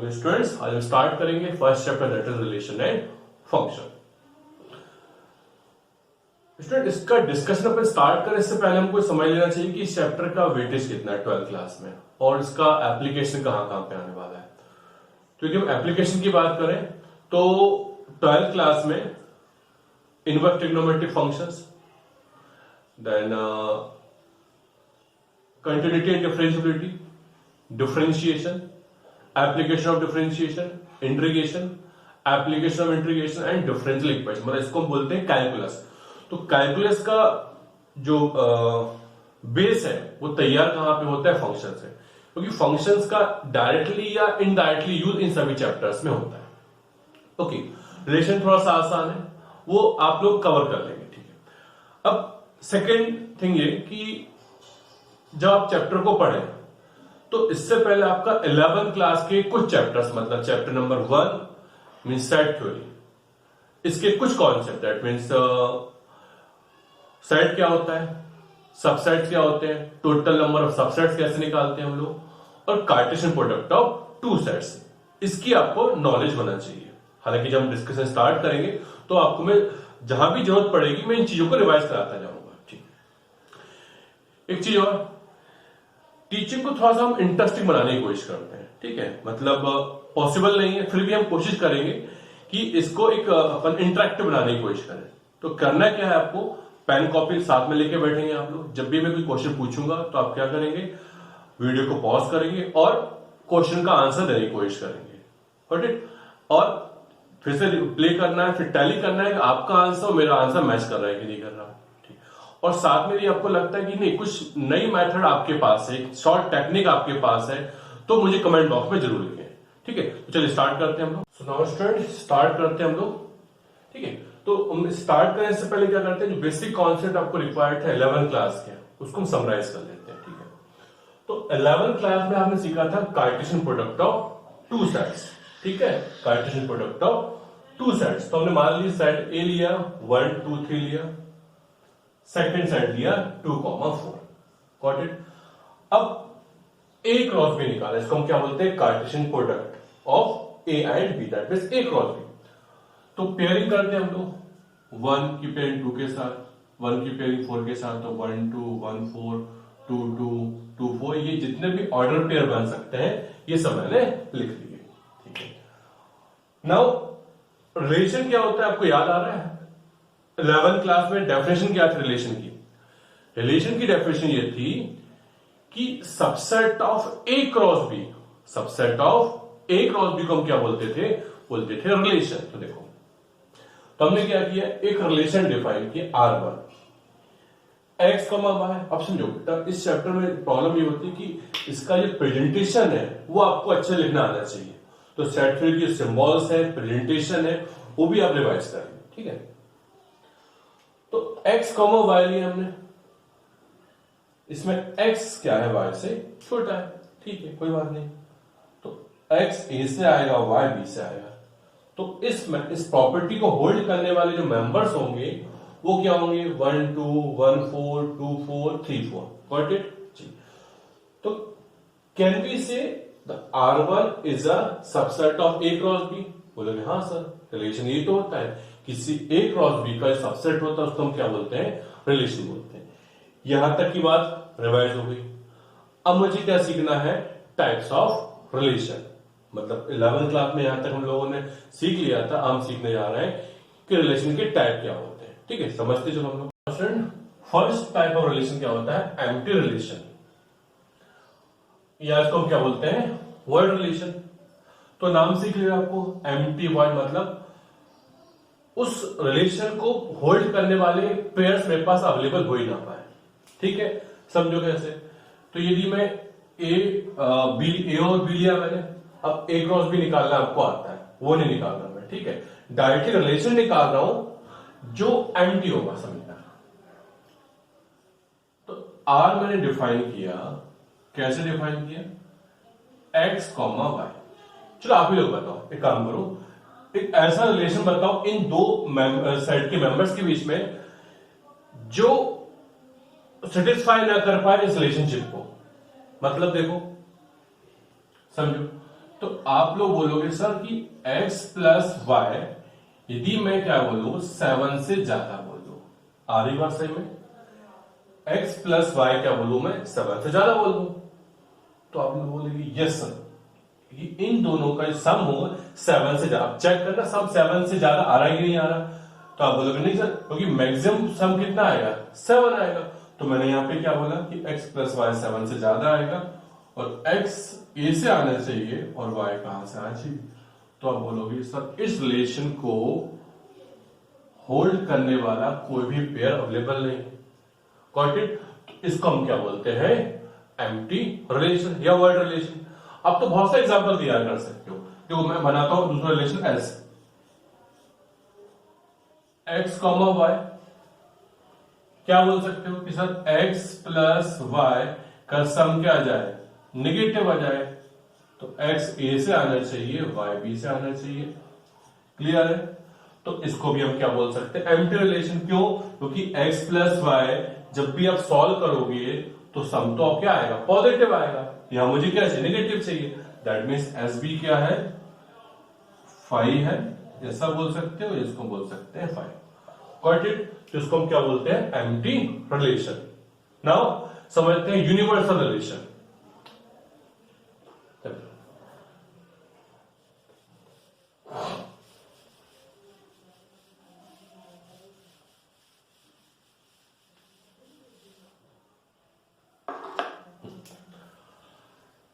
Okay students, आज हम start करेंगे first chapter that is relation and function. Student, इसका डिस्कशन अपन स्टार्ट करें इससे पहले हमको समझ लेना चाहिए कि इस चैप्टर का वेटेज कितना है 12th क्लास में और इसका एप्लीकेशन कहां कहां पे आने वाला है। तो यदि हम एप्लीकेशन की बात करें तो 12th क्लास में inverse trigonometric functions, then continuity and differentiability, differentiation, application of differentiation, integration, application of integration and differential equation, मतलब इसको हम बोलते हैं कैलकुलस। तो कैलकुलस का जो बेस है वो तैयार कहां पे होता है? फंक्शन से, क्योंकि फंक्शंस का डायरेक्टली या इनडायरेक्टली यूज इन सभी चैप्टर्स में होता है। ओके, रिलेशन थोड़ा सा आसान है, वो आप लोग कवर कर लेंगे, ठीक है। अब सेकेंड थिंग ये कि जब आप चैप्टर को पढ़ें तो इससे पहले आपका 11th क्लास के कुछ चैप्टर्स, मतलब chapter number 1 means set theory, इसके कुछ कॉन्सेप्ट, दैट मींस सेट क्या होता है, सबसेट क्या होते हैं, टोटल नंबर ऑफ सबसेट्स कैसे निकालते हैं हम लोग, और Cartesian product of two sets, इसकी आपको नॉलेज होना चाहिए। हालांकि जब हम डिस्कशन स्टार्ट करेंगे तो आपको मैं जहां भी जरूरत पड़ेगी मैं इन चीजों को रिवाइज कराता जाऊंगा, ठीक। एक चीज और, टीचिंग को थोड़ा सा हम इंटरेस्टिंग बनाने की कोशिश करते हैं, ठीक है। मतलब पॉसिबल नहीं है, फिर भी हम कोशिश करेंगे कि इसको एक अपन इंटरेक्टिव बनाने की कोशिश करें। तो करना क्या है, आपको पेन कॉपी साथ में लेके बैठेंगे आप लोग। जब भी मैं कोई क्वेश्चन पूछूंगा तो आप क्या करेंगे, वीडियो को पॉज करेंगे और क्वेश्चन का आंसर देने की कोशिश करेंगे, गॉट इट। और फिर से प्ले करना है, फिर टैली करना है कि आपका आंसर और मेरा आंसर मैच कर रहा है कि नहीं कर रहा, ठीक। और साथ में यदि आपको लगता है कि नहीं, कुछ नई मेथड आपके पास है, शॉर्ट टेक्निक आपके पास है, तो मुझे कमेंट बॉक्स में जरूर लिखें, ठीक है। तो चलिए स्टार्ट करते हैं हम लोग। सो नाउ स्टूडेंट, स्टार्ट करते हैं हम लोग, ठीक है। तो हम स्टार्ट करने से पहले क्या करते हैं, जो बेसिक कॉन्सेप्ट आपको रिक्वायर्ड है 11th क्लास के, उसको हम समराइज कर लेते हैं, ठीक है। तो 11th क्लास में आपने सीखा था Cartesian product of two sets, ठीक है, Cartesian product of two sets. तो हमने मान ली सेट ए लिया, 1 2 3 लिया, सेकंड सेट लिया 2 4, गॉट इट। अब ए क्रॉस बी निकाला, इसको हम क्या बोलते हैं, Cartesian product of A and B, that means A cross B. तो पेयरिंग करते हैं हम लोग, 1 की पेयरिंग 2 के साथ, 1 की पेयरिंग 4 के साथ, तो 1 2 1 4 2 2 2 4, ये जितने भी ऑर्डर पेयर बन सकते हैं ये सब मैंने लिख दिए, ठीक है। नाउ रिलेशन क्या होता है, आपको याद आ रहा है? 11th क्लास में डेफिनेशन क्या थी रिलेशन की? रिलेशन की डेफिनेशन ये थी कि subset of A cross B, subset of A cross B को हम क्या बोलते थे रिलेशन। तो देखो, तो हमने क्या किया, एक रिलेशन डिफाइन किया R1 x, y। अब समझो बेटा, इस चैप्टर में प्रॉब्लम ये होती है कि इसका जो प्रेजेंटेशन है वो आपको अच्छे लिखना आना चाहिए। तो सेट थ्योरी की सिंबल्स है, प्रेजेंटेशन है, वो भी आप रिवाइज करेंगे, ठीक है। तो x, y लिया हमने, इसमें x क्या है, y से छोटा है, ठीक है, कोई बात नहीं। तो x a से आएगा, y b से आएगा। तो इस प्रॉपर्टी को होल्ड करने वाले जो मेंबर्स होंगे वो क्या होंगे, 1 2 1 4 2 4 3 4, गॉट इट जी। तो कैन वी से the R1 is a subset of A cross B? बोलोगे हाँ सर, रिलेशन ये तो होता है, किसी A क्रॉस B का सबसेट होता है, उसको हम क्या बोलते हैं, रिलेशन बोलते हैं। यहां तक की बात रिवाइज हो गई। अब मुझे क्या सीखना है, टाइप्स ऑफ रिलेशन। मतलब 11th क्लास में यहां तक हम लोगों ने सीख लिया था, हम सीखने जा रहे हैं कि रिलेशन के टाइप क्या होते हैं, ठीक है, समझते चलो हम लोग। फर्स्ट टाइप ऑफ रिलेशन क्या होता है, एम्प्टी रिलेशन, या इसको हम क्या बोलते हैं, वर्ड रिलेशन। तो नाम सीख लिया आपको, एम्प्टी वर्ड, मतलब उस रिलेशन को होल्ड करने वाले पेयर्स मेरे पास अवेलेबल हो ही ना पाए, ठीक है। समझो कैसे, तो यदि मैं ए और बी लिया मैंने, अब ए क्रॉस बी निकालना आपको आता है, वो नहीं निकाल रहा मैं, ठीक है, डायरेक्टली रिलेशन निकाल रहा हूं जो एम्प्टी होगा, समझना। तो आर मैंने डिफाइन किया, कैसे डिफाइन किया, x, y। चलो आप ही लोग बताओ, एक काम करो, एक ऐसा रिलेशन बताओ इन दो सेट के मेंबर्स के बीच में जो सेटिस्फाई ना कर पाए इस रिलेशनशिप को। मतलब देखो, समझो, तो आप लोग बोलोगे सर कि x प्लस वाई यदि मैं क्या बोलूं 7 से ज्यादा बोलूं, आ रही बात सही में? x प्लस वाई क्या बोलूं मैं 7 से ज्यादा बोल दूं, तो आप लोग बोलेंगे यस सर, इन दोनों का सम हो 7 से ज्यादा। चेक करना सम 7 से ज्यादा आ रहा है कि नहीं आ रहा, तो आप बोलोगे नहीं सर, क्योंकि मैक्सिमम सम कितना आएगा 7 आएगा। तो मैंने यहां पे क्या बोला कि x प्लस वाई 7 से ज्यादा आएगा और x a से आना चाहिए और y कहां से आना चाहिए। तो आप बोलोगे सर इस रिलेशन को होल्ड करने वाला कोई भी पेयर अवेलेबल नहीं। Got it? इसको हम क्या बोलते हैं? एम्प्टी रिलेशन या वर्ड रिलेशन। अब तो बहुत से एग्जांपल दिया कर सकते हो। देखो मैं बनाता हूं दूसरा relation S, x comma Y, क्या बोल सकते हो कि सर एक्स प्लस वाई का सम क्या आ जाए? निगेटिव आ जाए। तो एक्स ए से आना चाहिए, वाई बी से आना चाहिए। क्लियर है? तो इसको भी हम क्या बोल सकते हैं? Empty relation. क्यों? क्योंकि एक्स प्लस वाई जब भी आप सॉल्व करोगे तो सम तो क्या आएगा? पॉजिटिव आएगा। यहां मुझे क्या चाहिए? नेगेटिव चाहिए। दैट मीन्स एस बी क्या है? 5 है। ऐसा बोल सकते हो, इसको बोल सकते हैं 5। Got it? तो इसको हम क्या बोलते हैं? Empty relation. नाउ समझते हैं यूनिवर्सल रिलेशन।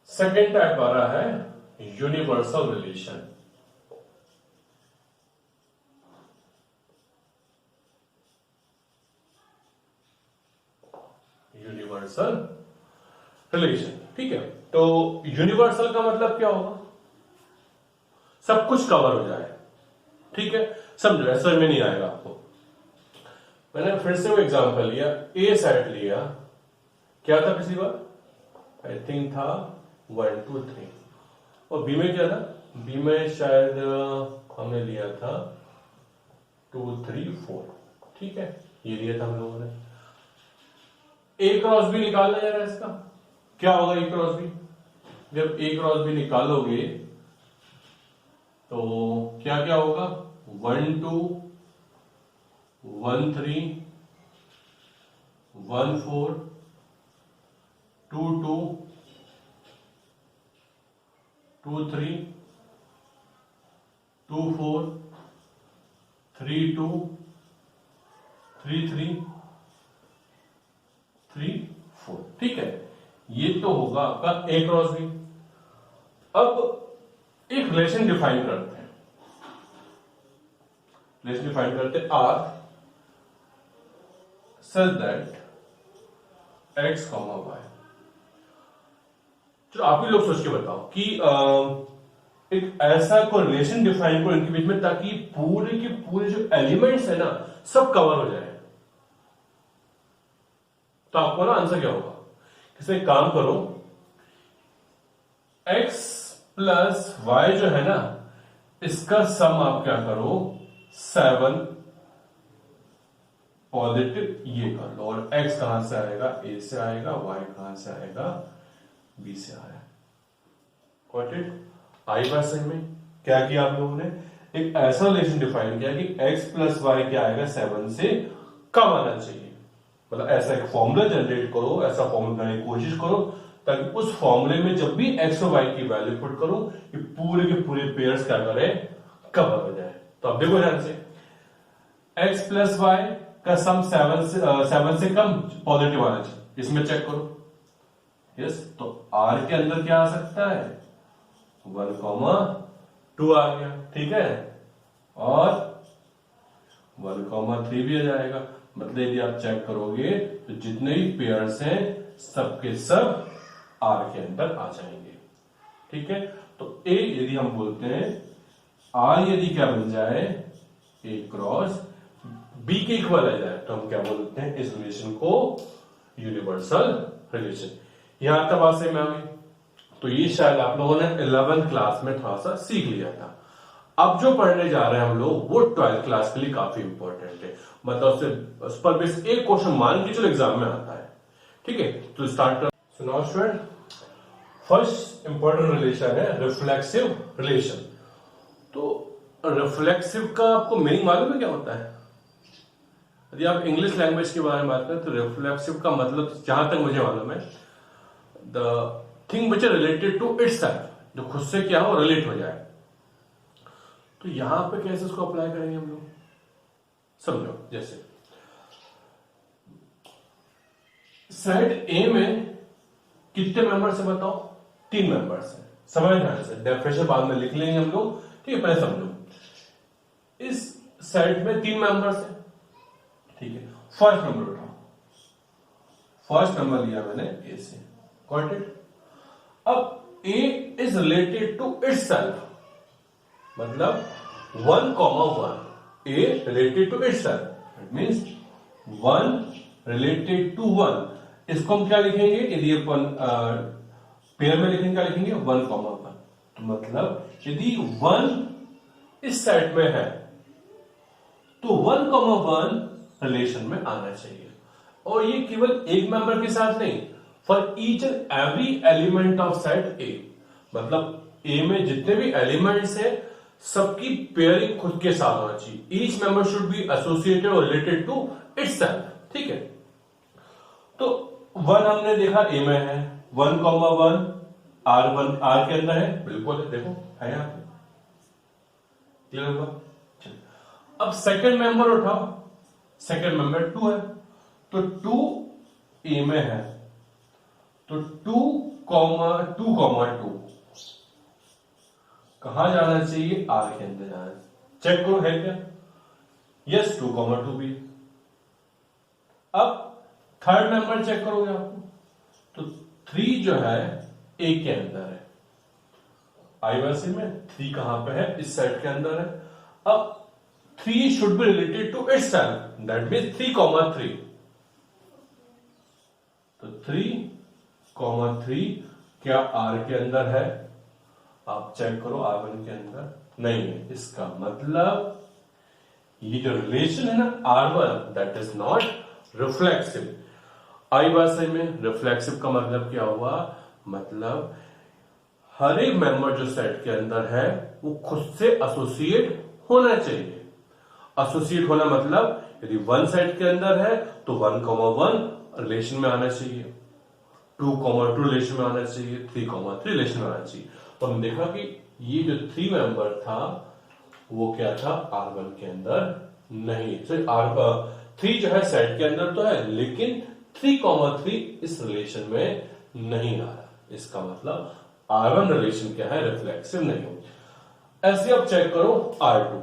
सेकेंड टाइप आ रहा है यूनिवर्सल रिलेशन। यूनिवर्सल रिलेशन, ठीक है। तो यूनिवर्सल का मतलब क्या होगा? सब कुछ कवर हो जाए, ठीक है। समझो, ऐसा में नहीं आएगा आपको। मैंने फिर से वो एग्जांपल लिया, ए सेट लिया, क्या था पिछली बार? आई थिंक था 1 2 3, और बी में क्या था? बी में शायद हमने लिया था 2 3 4, ठीक है। ये लिया था हम लोगों ने। ए क्रॉस बी निकालना जा रहा है इसका, क्या होगा ए क्रॉस बी? जब ए क्रॉस बी निकालोगे तो क्या क्या होगा? 1 2 1 3 1 4 2 2 2 3 2 4 3 2 3 3 3 4, ठीक है। ये तो होगा आपका ए क्रॉस बी। अब एक रिलेशन डिफाइन करते हैं, रिलेशन डिफाइन करते हैं are such that x comma Y. चलो आप ही लोग सोच के बताओ कि एक ऐसा कोई रिलेशन डिफाइन करो इनके बीच में ताकि पूरे के पूरे जो एलिमेंट्स है ना सब कवर हो जाए। तो आपको ना आंसर क्या होगा? किसी काम करो, x प्लस वाई जो है ना इसका सम आप क्या करो? 7 पॉजिटिव ये कर लो, और x कहां से आएगा? a से आएगा, y कहां से आएगा? b से आएगा। Got it? आई बात समझ में? क्या किया आप लोगों ने? एक ऐसा रिलेशन डिफाइन किया कि x प्लस वाई क्या आएगा? 7 से कम आना चाहिए। मतलब ऐसा एक फॉर्मूला जनरेट करो, ऐसा फॉर्मूला बनाने की कोशिश करो ताकि उस फॉर्मूले में जब भी एक्स और वाई की वैल्यू पुट करो ये पूरे के पूरे पेयर्स क्या करें? कवर हो जाए। तो अब देखो ध्यान से, एक्स प्लस वाई का सम 7 से कम पॉजिटिव आना चाहिए, इसमें चेक करो। यस, तो आर के अंदर क्या आ सकता है? 1,2 आ गया, ठीक है, और 1,3 भी आ जाएगा। मतलब यदि आप चेक करोगे तो जितने भी पेयर्स हैं सबके सब आर के अंदर आ जाएंगे, ठीक है। तो ए यदि हम बोलते हैं, आर यदि क्या बन जाए? ए क्रॉस बी के इक्वल आ जाए तो हम क्या बोलते हैं? इस रिलेशन को यूनिवर्सल रिलेशन। यहां तक बात से में आ गई। तो ये शायद आप लोगों ने 11th क्लास में थोड़ा सा सीख लिया था। अब जो पढ़ने जा रहे हैं हम लोग वो 12th क्लास के लिए काफी इंपॉर्टेंट है। मतलब उस पर बेस एक क्वेश्चन मान के चलो एग्जाम में आता है, ठीक है। तो स्टार्ट कर। सुनाओ स्टूडेंट, फर्स्ट इंपॉर्टेंट रिलेशन है रिफ्लेक्सिव रिलेशन। तो रिफ्लेक्सिव का आपको मीनिंग मालूम है क्या होता है? यदि आप इंग्लिश लैंग्वेज के बारे में बात करें तो रिफ्लेक्सिव का मतलब जहां तक मुझे मालूम है, the thing which is related to itself, जो खुद से क्या हो रिलेट हो जाए। तो यहां पे कैसे इसको अप्लाई करेंगे हम लोग, समझो। जैसे सेट ए में कितने मेंबर्स है बताओ? 3 मेंबर्स है। समझ ध्यान से, डेफिनेशन बाद में लिख लेंगे हम लोग, ठीक है? पहले समझो, इस सेट में 3 मेंबर्स है, ठीक है? फर्स्ट नंबर उठाओ, फर्स्ट नंबर लिया मैंने ए से, गॉट इट? अब A is related to itself, मतलब 1,1, A related to itself, it means 1 related to 1। इसको हम क्या लिखेंगे? यदि अपन पेयर में लिखेंगे क्या लिखेंगे? 1,1। तो मतलब यदि 1 इस सेट में है तो 1,1 रिलेशन में आना चाहिए। और ये केवल एक मेंबर के साथ नहीं, for each and every element of set ए, मतलब ए में जितने भी एलिमेंट्स है सबकी पेयरिंग खुद के साथ होना चाहिए। Each member should be associated और रिलेटेड टू इटसेल्फ, ठीक है? तो 1 हमने देखा ए में है, 1,1 R1 R के अंदर है, बिल्कुल है, देखो है यहां पे, क्लियर होगा? अब सेकंड मेंबर उठाओ, सेकंड मेंबर 2 है, तो 2 ए में है, तो 2,2 कहां जाना चाहिए? R के अंदर जाना है। चेक करो है क्या? यस, 2,2 भी। अब थर्ड मेंबर चेक करोगे आपको, तो 3 जो है ए के अंदर है, आईवासी में 3 कहां पे है? इस सेट के अंदर है। अब 3 should be related to itself, that means 3,3। तो 3,3 क्या आर के अंदर है? आप चेक करो, R1 के अंदर नहीं है। इसका मतलब ये जो रिलेशन है ना R1, that is not reflexive. आई भाषा में रिफ्लेक्सिव का मतलब क्या हुआ? मतलब हर एक मेंबर जो सेट के अंदर है वो खुद से एसोसिएट होना चाहिए। एसोसिएट होना मतलब यदि 1 सेट के अंदर है तो 1,1 रिलेशन में आना चाहिए, 2,2 रिलेशन में आना चाहिए, 3,3 रिलेशन में आना चाहिए। तो हमने देखा कि ये जो 3 मेंबर था वो क्या था? R1 के अंदर नहीं। तो 3 जो है सेट के अंदर तो है, लेकिन 3,3 इस रिलेशन में नहीं आ रहा। इसका मतलब R1 रिलेशन क्या है? रिफ्लेक्सिव नहीं हो। ऐसे अब चेक करो R2।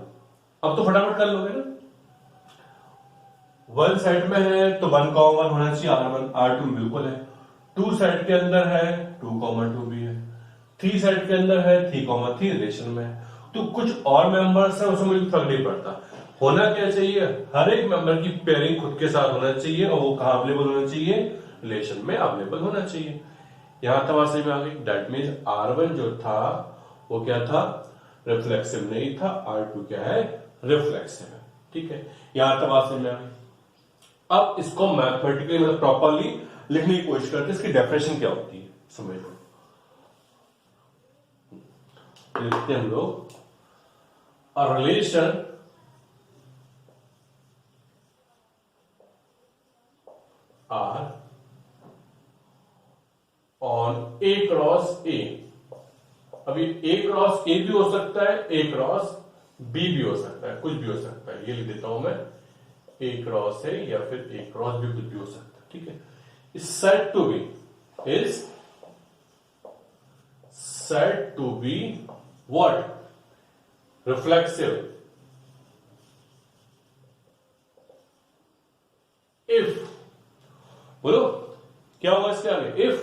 अब तो फटाफट कर लोगे ना, 1 सेट में है तो 1,1 होना चाहिए, R1 R2 बिल्कुल है। 2 सेट के अंदर है, 2,2 भी है। 3 सेट के अंदर है, 3,3 रिलेशन में है। तो कुछ और मेंबर्स है, उसमें मुझे फर्क नहीं पड़ता। होना क्या चाहिए? हर एक मेंबर की पेयरिंग खुद के साथ होना चाहिए, और वो कहां अवेलेबल होना चाहिए? रिलेशन में अवेलेबल होना चाहिए। यहां तक बात समझ में आ गई? दैट मींस R1 जो था वो क्या था? रिफ्लेक्सिव नहीं था। R2 क्या है? रिफ्लेक्सिव है, ठीक है? यहां तक बात समझ में आ गई। अब इसको मैथमेटिकली मतलब प्रॉपरली लिखने की कोशिश करते हैं, इसकी डेफिनेशन क्या होती है समझ लो। लिखते हैं हम लोग, a relation R on A cross A। अभी A क्रॉस A भी हो सकता है, A क्रॉस B भी हो सकता है, कुछ भी हो सकता है। ये लिख देता हूं मैं, A क्रॉस A या फिर A क्रॉस B, कुछ भी हो सकता है, ठीक है? Is said to be, is said to be what? Reflexive if, बोलो क्या होगा इसके आगे? इफ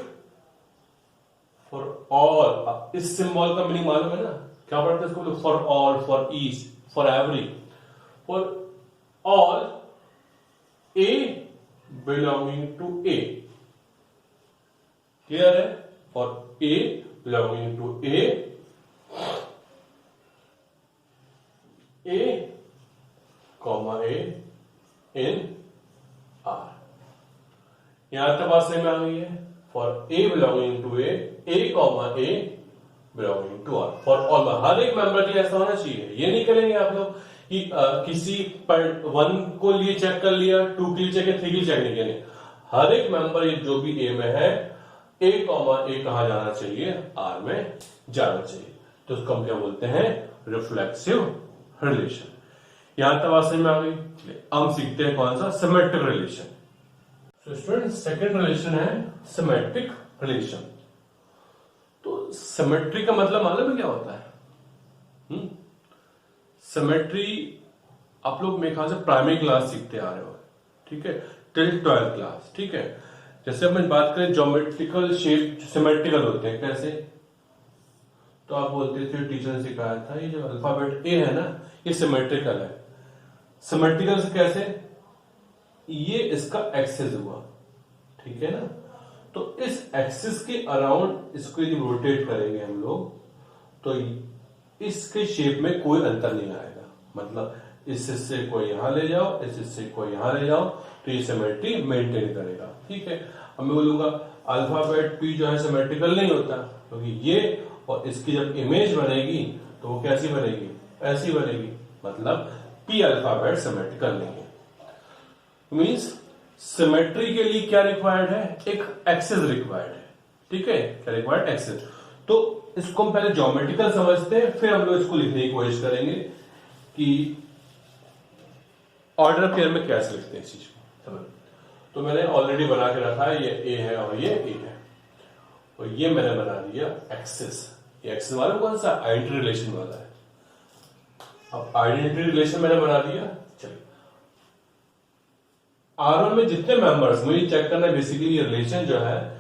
फॉर ऑल, इस सिंबल का मीनिंग मालूम है ना? क्या पढ़ते हैं इसको? For all, for each, for every, for all A belonging to A. Clear है? For A belonging to A comma A in R. यहां तक बात सही में आ गई है? For A belonging to A comma A belonging to R for all, हर एक मेंबर के लिए ऐसा होना चाहिए। ये नहीं करेंगे आप लोग कि किसी पर 1 को लिए चेक कर लिया, 2 के लिए चेक किया, 3 के लिए चेक नहीं किया। हर एक मेंबर जो भी ए में है ए कॉमा ए कहां जाना चाहिए, आर में जाना चाहिए। तो उसको हम क्या बोलते हैं, रिफ्लेक्सिव रिलेशन। यहां तक बात समझ में आ गई। हम सीखते हैं कौन सा, सिमेट्रिक रिलेशन। तो स्टूडेंट सेकंड रिलेशन है सिमेट्रिक रिलेशन। तो सिमेट्री का मतलब मालूम है क्या होता है? सिमेट्री आप लोग मेरे ख्याल से प्राइमरी क्लास सीखते आ रहे हो, ठीक है, टिल 12th क्लास, ठीक है। जैसे अपन बात करें ज्योमेट्रिकल शेप सिमेट्रिकल होते हैं, कैसे? तो आप बोलते थे, टीचर ने सिखाया था, ये जो अल्फाबेट ए है ना, ये सिमेट्रिकल है। सिमेट्रिकल से कैसे? ये इसका एक्सिस हुआ, ठीक है ना। तो इस एक्सिस के अराउंड इसको यदि रोटेट करेंगे हम लोग, तो इसके शेप में कोई अंतर नहीं आएगा। मतलब इस हिस्से को यहां ले जाओ, इस हिस्से को यहां ले जाओ, तो ये सिमेट्री मेंटेन करेगा, ठीक है। अब मैं बोलूंगा अल्फाबेट पी जो है सिमेट्रिकल नहीं होता, क्योंकि ये और इसकी जब इमेज बनेगी तो वो कैसी बनेगी, ऐसी बनेगी। मतलब पी अल्फाबेट सिमेट्रिकल नहीं है। मींस सिमेट्री के लिए क्या रिक्वायर्ड है, एक एक्सिस रिक्वायर्ड है, ठीक है। क्या रिक्वायर्ड, एक्सिस। तो इसको हम पहले ज्योमेट्रिकल समझते हैं, फिर हम लोग इसको लिखने की कोशिश करेंगे कि ऑर्डर पेयर में कैसे लिखते हैं इस चीज को। तो मैंने ऑलरेडी बना के रखा है, ये ए है और ये ए है, और ये मैंने बना दिया एक्सिस। ये एक्सिस वाला कौन सा, आइडेंटिटी रिलेशन वाला है। अब आइडेंटिटी रिलेशन मैंने बना दिया। चलिए R1 में जितने मेंबर्स, मुझे चेक करना है बेसिकली ये रिलेशन जो है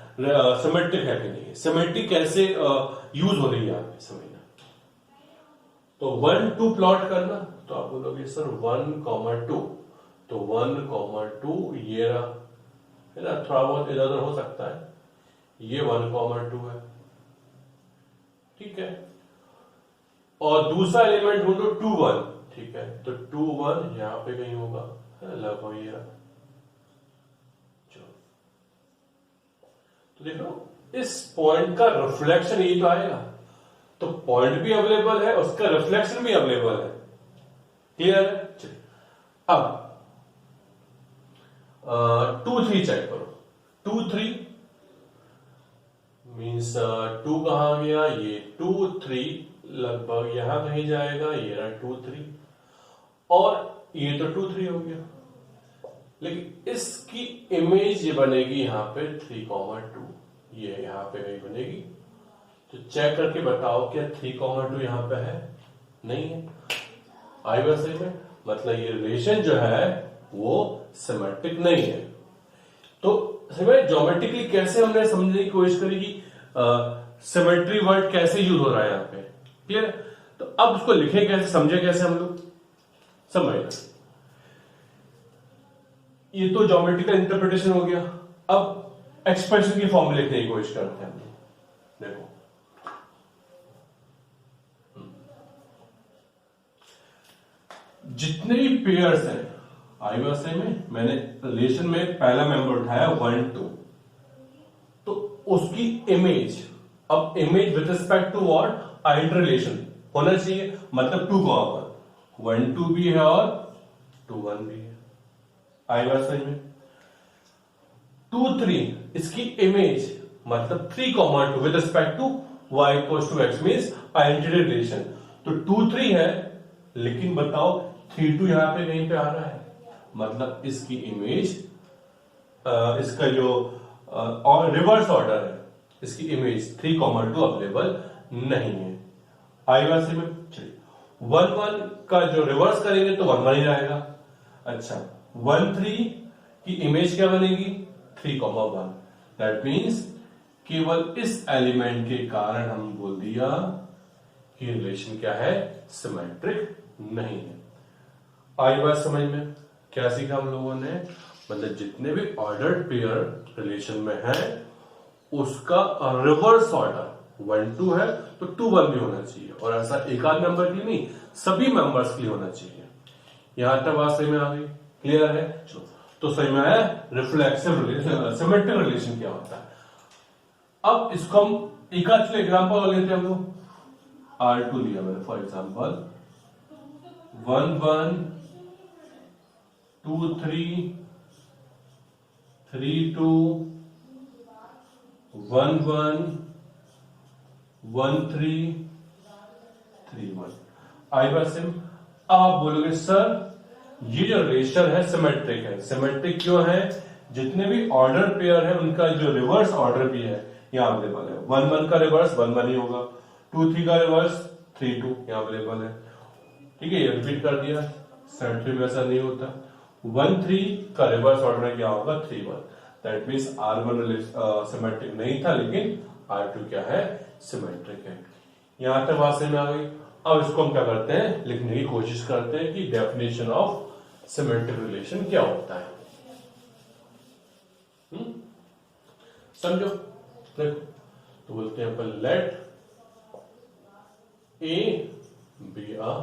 सिमेट्रिक है कि नहीं। सिमेट्री कैसे यूज हो रही है आप समझना। तो 1 2 प्लॉट करना, तो आप बोलोगे सर 1,2, तो 1,2 ये रहा, है ना। थोड़ा बहुत इधर उधर हो सकता है, ये 1,2 है, ठीक है। और दूसरा एलिमेंट ढूंढो 2 1, ठीक है। तो 2 1 यहां पे कहीं होगा, लगभग ये रहा। तो देखो इस पॉइंट का रिफ्लेक्शन ये तो आएगा, तो पॉइंट भी अवेलेबल है, उसका रिफ्लेक्शन भी अवेलेबल है। क्लियर है? चलिए अब 2 3 चेक करो। 2 3 मीन्स 2 कहां गया, ये 2 3 लगभग यहां कहीं जाएगा, ये रहा 2 3, और ये तो 2 3 हो गया। लेकिन इसकी इमेज ये बनेगी यहां पे 3,2, ये यहां पे कहीं बनेगी। तो चेक करके बताओ क्या 3,2 यहां पे है? नहीं है। आई बात सही में? मतलब ये रिलेशन जो है वो सिमेट्रिक नहीं है। तो ज्योमेट्रिकली कैसे हमने समझने की कोशिश करी कि सिमेट्री वर्ड कैसे यूज हो रहा है यहां पे। क्लियर? तो अब उसको लिखे कैसे, समझे कैसे हम लोग, समझ। ये तो ज्योमेट्रिकल इंटरप्रिटेशन हो गया। अब एक्सप्रेशन की फॉर्म लिखने की कोशिश करते हैं हम लोग। देखो जितने भी पेयर्स हैं आईवासे में, मैंने रिलेशन में पहला मेंबर उठाया 1 2, तो उसकी इमेज, अब image with respect to what, identity relation होना चाहिए। मतलब 2 कहां पर, 1 2 भी है और 2 1 भी है। आई बात समझ में? 2 3 इसकी इमेज मतलब 3,2 with respect to y equals to x means identity relation. तो 2 3 है, लेकिन बताओ 3 2 यहां पे कहीं पे आ रहा है, मतलब इसकी इमेज इसका जो रिवर्स ऑर्डर है, इसकी इमेज 3,2 अवेलेबल नहीं है। आई बात समझ में? चलिए 1 1 का जो रिवर्स करेंगे तो 1 1 ही आएगा। अच्छा 1 3 की इमेज क्या बनेगी, 3,1। दैट मीन्स केवल इस एलिमेंट के कारण हम बोल दिया कि रिलेशन क्या है, सिमेट्रिक नहीं है। आई बात समझ में? क्या सीखा हम लोगों ने, मतलब जितने भी ऑर्डर्ड पेयर रिलेशन में है उसका रिवर्स ऑर्डर 1 2 है तो 2 1 भी होना चाहिए, और ऐसा एक आध मेंबर के लिए नहीं, सभी मेंबर्स के लिए होना चाहिए। यहां तक बात सही में आ गई? क्लियर है? तो सही में आया रिफ्लेक्सिव रिलेशन, सिमेट्रिक रिलेशन क्या होता है। अब इसको हम एक आध एग्जाम्पल लेते हैं हम लोग। R2 लिया मैंने for example 1 1 2 3 3 2 1 1 1 3 3 1। I bar SIM. अब आप बोलोगे सर ये जो रिलेशन है सिमेट्रिक है। सिमेट्रिक क्यों है? जितने भी ऑर्डर पेयर है उनका जो रिवर्स ऑर्डर भी है यहाँ अवेलेबल है। 1 1 का रिवर्स 1 1 ही होगा, 2 3 का रिवर्स 3 2 यहाँ अवेलेबल है। ठीक है, ये रिपीट कर दिया। सिमेट्रिक में ऐसा नहीं होता। 1 3 का रिवर्स ऑर्डर क्या होगा? 3 1। दैट मीन्स R1 सिमेट्रिक नहीं था, लेकिन R2 क्या है? सिमेट्रिक है। यहां तक बात समझ में आ गई। अब इसको हम क्या करते हैं? लिखने की कोशिश करते हैं कि डेफिनेशन ऑफ सिमेट्रिक रिलेशन क्या होता है। समझो, देखो तो बोलते हैं अपन let A B a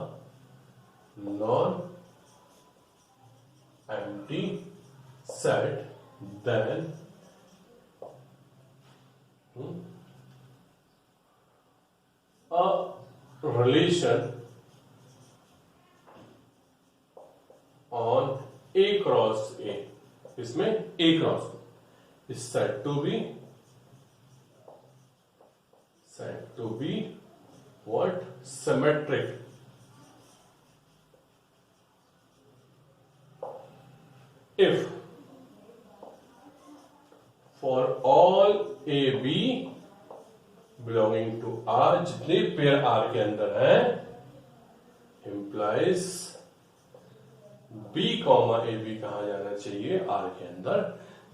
non empty set then a relation on A cross A, इसमें A cross is said to be what? Symmetric. If for all AB belonging to R, जितने पेयर R के अंदर है, implies B comma AB कहा जाना चाहिए? R के अंदर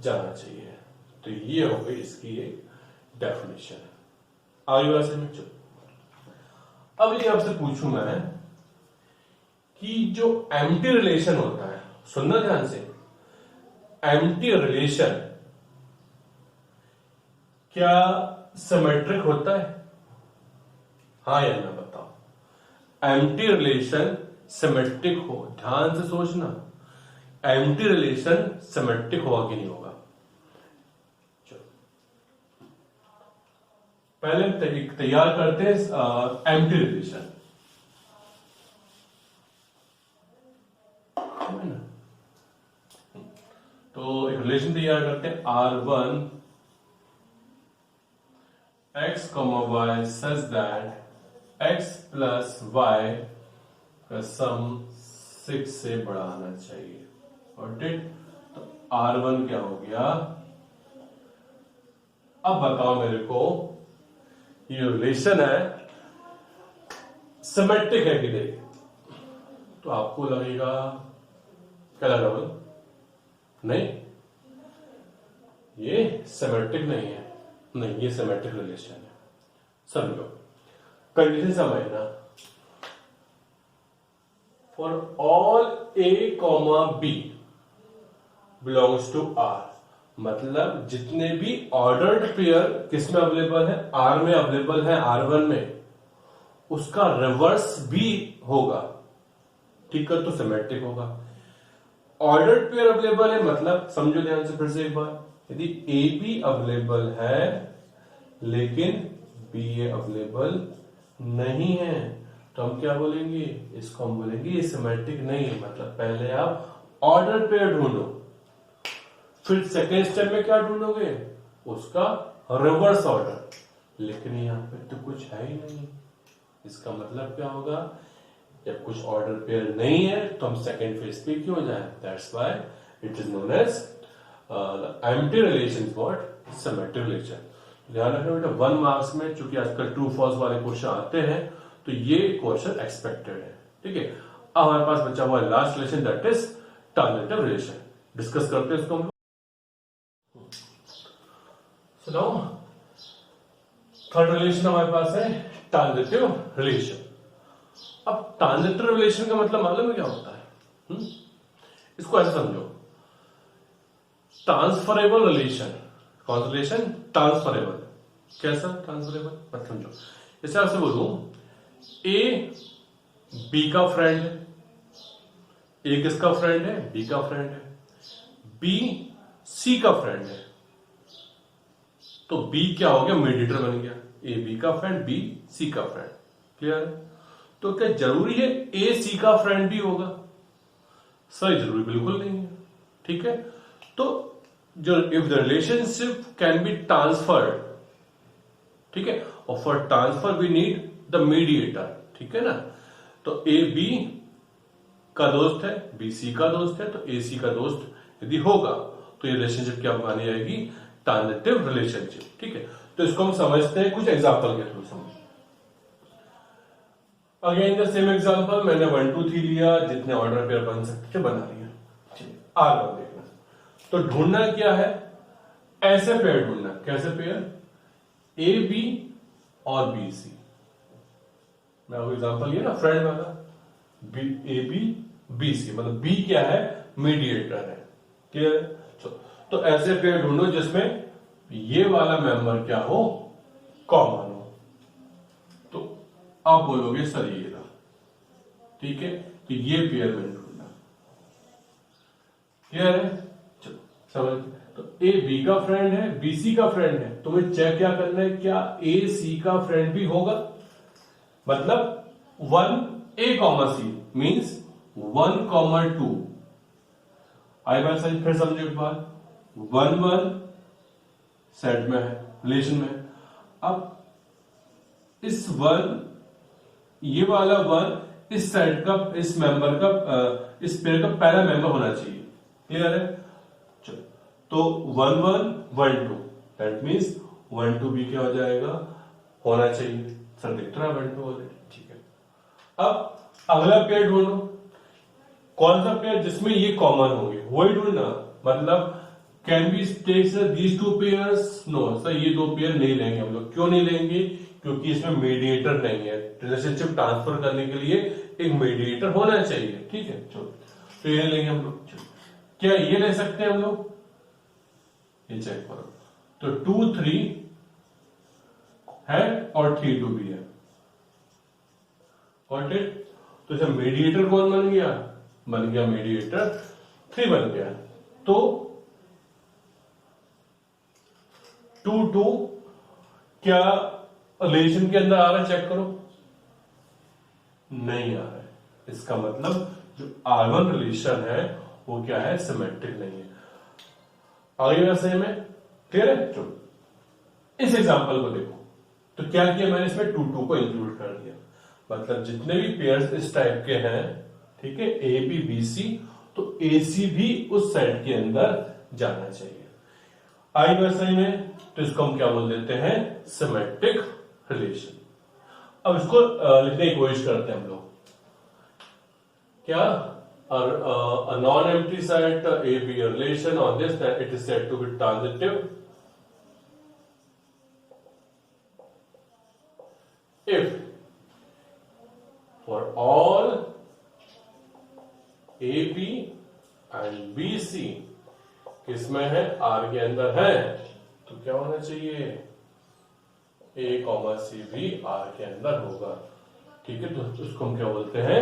जाना चाहिए। तो ये हो गई इसकी एक डेफिनेशन। आगे बात समझ चुप। अब ये आपसे पूछूं मैं कि जो एम्प्टी रिलेशन होता है, सुनना ध्यान से, एम्प्टी रिलेशन क्या सिमेट्रिक होता है? हाँ या ना बताओ। एम्प्टी रिलेशन सिमेट्रिक हो, ध्यान से सोचना, एम्प्टी रिलेशन सिमेट्रिक होगा कि नहीं होगा? चलो पहले हम तैयार करते हैं एम्प्टी रिलेशन। तो एक रिलेशन तैयार करते हैं R1 x, y such that x plus y का सम 6 से बड़ा आना चाहिए। और तो R1 क्या हो गया? अब बताओ मेरे को, ये रिलेशन है सिमेट्रिक है कि नहीं? तो आपको लगेगा, क्या लगा बोलो? नहीं, ये सिमेट्रिक नहीं है। नहीं, ये सिमेट्रिक रिलेशन है। समझो, कंडीशन समझना। For all A comma B belongs to R, मतलब जितने भी ऑर्डर्ड पेयर किसमें अवेलेबल है? R में अवेलेबल है, R1 में, उसका रिवर्स भी होगा। ठीक है, तो सिमेट्रिक होगा। ऑर्डर्ड पेयर अवेलेबल है मतलब, समझो ध्यान से फिर से एक बार, यदि ए बी अवेलेबल है लेकिन बी ए अवेलेबल नहीं है, तो हम क्या बोलेंगे? इसको हम बोलेंगे ये सिमेट्रिक नहीं है। मतलब पहले आप ऑर्डर पेयर ढूंढो, फिर सेकेंड स्टेप में क्या ढूंढोगे? उसका रिवर्स ऑर्डर। लेकिन यहां पे तो कुछ है ही नहीं। इसका मतलब क्या होगा? जब कुछ ऑर्डर पेयर नहीं है तो हम सेकेंड फेज पे क्यों जाए? That's why it is known as empty relation, what? Symmetric relation. ध्यान रखना बेटा, 1 मार्क्स में चूंकि आजकल ट्रू फॉल्स वाले क्वेश्चन आते हैं, तो ये क्वेश्चन एक्सपेक्टेड है। ठीक है, अब हमारे पास बचा हुआ last relation, that is transitive relation. Discuss करते हैं इसको हम। सुनो, थर्ड रिलेशन हमारे पास है ट्रांजिटिव रिलेशन। अब ट्रांजिटिव रिलेशन का मतलब मालूम है क्या होता है? इसको ऐसे समझो, ट्रांसफरेबल रिलेशन। कौन सा रिलेशन? ट्रांसफरेबल। कैसा ट्रांसफरेबल? मत समझो, जैसे आपसे बोलूं ए बी का फ्रेंड है। ए किसका फ्रेंड है? बी का फ्रेंड है। बी सी का फ्रेंड है। तो बी क्या हो गया, मीडिएटर बन गया, ए बी का फ्रेंड, बी सी का फ्रेंड। क्लियर है? तो क्या जरूरी है ए सी का फ्रेंड भी होगा? सर जरूरी बिल्कुल नहीं है। ठीक है, तो जो if the relationship can be transferred, ठीक है, और for transfer we need the mediator. ठीक है ना? तो ए बी का दोस्त है, बी सी का दोस्त है, तो ए सी का दोस्त यदि होगा तो ये रिलेशनशिप क्या मानी जाएगी, ट्रांजिटिव रिलेशनशिप। ठीक है, तो इसको हम समझते हैं कुछ एग्जांपल के थ्रू। समझ अगेन द सेम एग्जांपल, मैंने 1 2 3 लिया, जितने ऑर्डर पेयर बन सकते थे बना लिया। आगे देखना, तो ढूंढना क्या है, ऐसे पेयर ढूंढना। कैसे पेयर? ए बी और बी सी। मैं आपको एग्जांपल लिया ना फ्रेंड वाला, ए बी बी सी, मतलब बी क्या है, मीडिएटर है। क्लियर? तो ऐसे पेयर ढूंढो जिसमें ये वाला मेंबर क्या हो, कॉमन हो। तो आप बोलोगे सर ये रहा। ठीक है, तो ये पेयर में ढूंढना। क्लियर है? चलो समझ। तो ए बी का फ्रेंड है, बी सी का फ्रेंड है, तो हमें चेक क्या करना है, क्या ए सी का फ्रेंड भी होगा? मतलब 1 ए कॉमा सी मीन्स 1, 2। आई बात समझ, फिर समझो एक बार। 1 1 सेट में है, रिलेशन में है। अब इस 1, ये वाला 1 इस सेट का, इस मेंबर का, इस पेयर का पहला मेंबर होना चाहिए। क्लियर है? चलो, तो 1 1 1 2 दैट मीन्स 1 2 भी क्या हो जाएगा, होना चाहिए। सर दिख रहा है 1 2 ऑलरेडी। ठीक है, अब अगला पेयर ढूंढो। कौन सा पेयर जिसमें ये कॉमन होंगे, वही ढूंढना। मतलब can be take these 2 pairs? No sir, ये 2 पेयर नहीं लेंगे हम लोग। क्यों नहीं लेंगे? क्योंकि इसमें मीडिएटर नहीं है। रिलेशनशिप ट्रांसफर करने के लिए एक मीडिएटर होना चाहिए। ठीक है, चलो, तो ये लेंगे हम लोग। क्या ये ले सकते हैं हम लोग? ये चेक करो, तो 2 3 है और 3 2 भी है। Got it? तो इसे मीडिएटर कौन बन गया? बन गया मीडिएटर 3 बन गया। तो 2 2 क्या रिलेशन के अंदर आ रहा है? चेक करो, नहीं आ रहा है। इसका मतलब जो R1 रिलेशन है वो क्या है, सिमेट्रिक नहीं है। आगे वैसे में क्लियर है? चलो इस एग्जांपल को देखो, तो क्या किया मैंने, इसमें 2 2 को इंक्लूड कर दिया। मतलब जितने भी पेयर्स इस टाइप के हैं, ठीक है, ए बी बी सी, तो ए सी भी उस सेट के अंदर जाना चाहिए। आई वैसे में, तो इसको हम क्या बोल देते हैं, सिमेट्रिक रिलेशन। अब इसको लिखने की कोशिश करते हैं हम लोग। क्या? a non-empty set A B a relation on this that it is said to be transitive if for all A B and B C किसमें है, R के अंदर है, तो क्या होना चाहिए, A कॉमा C भी R के अंदर होगा। ठीक है, तो उसको हम क्या बोलते हैं,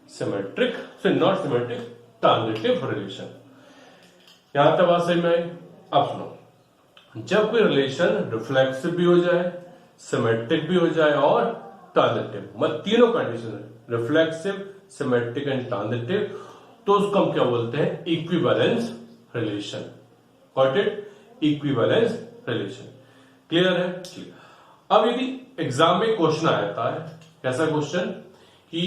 सिमेट्रिक से नॉट सिमेट्रिक ट्रांजिटिव रिलेशन। यहां तक बात सही में आई। अब सुनो, जब कोई रिलेशन रिफ्लेक्सिव भी हो जाए, सिमेट्रिक भी हो जाए और ट्रांजिटिव, मतलब तीनों कंडीशन है, रिफ्लेक्सिव, सिमेट्रिक एंड ट्रांजिटिव, तो उसको हम क्या बोलते हैं, equivalence relation. Got it? Equivalence relation. Clear है? क्लियर। अब यदि एग्जाम में क्वेश्चन आता है, कैसा क्वेश्चन कि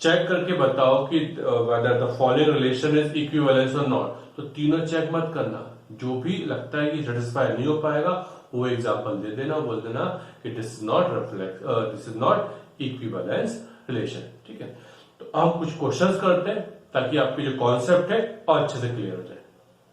चेक करके बताओ कि whether the following relation is equivalence और नॉट, तो तीनों चेक मत करना। जो भी लगता है कि सेटिस्फाई नहीं हो पाएगा वो एग्जांपल दे देना, बोल देना कि this is not reflect, this is not equivalence relation. ठीक है, तो हम कुछ क्वेश्चंस करते हैं ताकि आपके जो कॉन्सेप्ट है और अच्छे से क्लियर हो जाए।